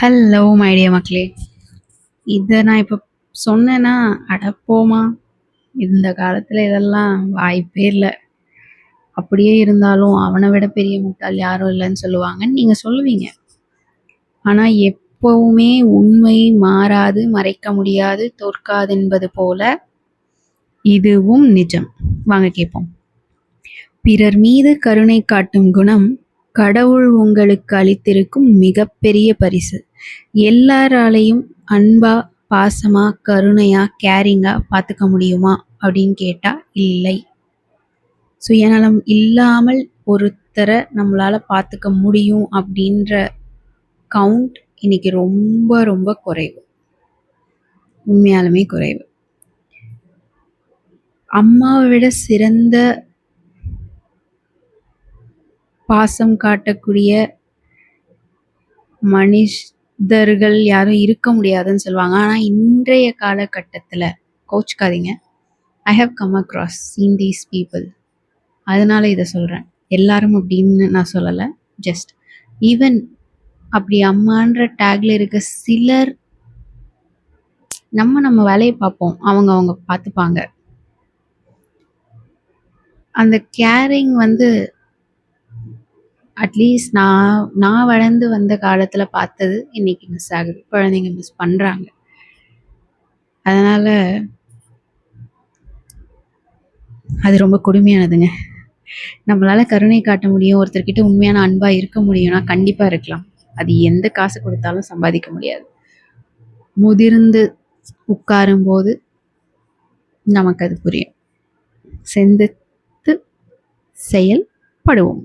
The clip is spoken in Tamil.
ஹலோ மைடிய மக்களே. இதை நான் இப்போ சொன்னேன்னா அடப்போமா, இந்த காலத்தில் இதெல்லாம் வாய்ப்பே இல்லை. அப்படியே இருந்தாலும் அவனை விட பெரிய முட்டாள் யாரும் இல்லைன்னு சொல்லுவாங்கன்னு நீங்கள் சொல்லுவீங்க. ஆனால் எப்பவுமே உண்மை மாறாது, மறைக்க முடியாது, தோற்காது என்பது போல இதுவும் நிஜம். வாங்க கேட்போம். பிறர் மீது கருணை காட்டும் குணம் கடவுள் உங்களுக்கு அளித்திருக்கும் மிகப்பெரிய பரிசு. எல்லாராலையும் அன்பா, பாசமா, கருணையா, கேரிங்கா பார்த்துக்க முடியுமா அப்படின்னு கேட்டா இல்லை. சுயநலம் இல்லாமல் ஒருத்தரை நம்மளால பார்த்துக்க முடியும் அப்படின்ற கவுண்ட் இன்னைக்கு ரொம்ப ரொம்ப குறைவு. உண்மையாலுமே குறைவு. அம்மாவை விட சிறந்த பாசம் காட்டக்கூடிய மனிதர்கள் யாரும் இருக்க முடியாதுன்னு சொல்லுவாங்க. ஆனால் இன்றைய காலகட்டத்தில் கோச்சுக்காதீங்க, I have come across seen these people. அதனால இதை சொல்கிறேன். எல்லாரும் அப்படின்னு நான் சொல்லலை, ஜஸ்ட் ஈவன் அப்படி அம்மான்ற டேக்ல இருக்க சிலர் நம்ம வேலையை பார்ப்போம், அவங்க பார்த்துப்பாங்க. அந்த கேரிங் அட்லீஸ்ட் நான் வளர்ந்து வந்த காலத்தில் பார்த்தது இன்னைக்கு மிஸ் ஆகுது. குழந்தைங்க மிஸ் பண்ணுறாங்க. அதனால் அது ரொம்ப கொடுமையானதுங்க. நம்மளால் கருணை காட்ட முடியும், ஒருத்தர்கிட்ட உண்மையான அன்பாக இருக்க முடியும்னா கண்டிப்பாக இருக்கலாம். அது எந்த காசு கொடுத்தாலும் சம்பாதிக்க முடியாது. முதிர்ந்து உட்காரும்போது நமக்கு அது புரியும். சிந்தித்து செயல்படுவோம்.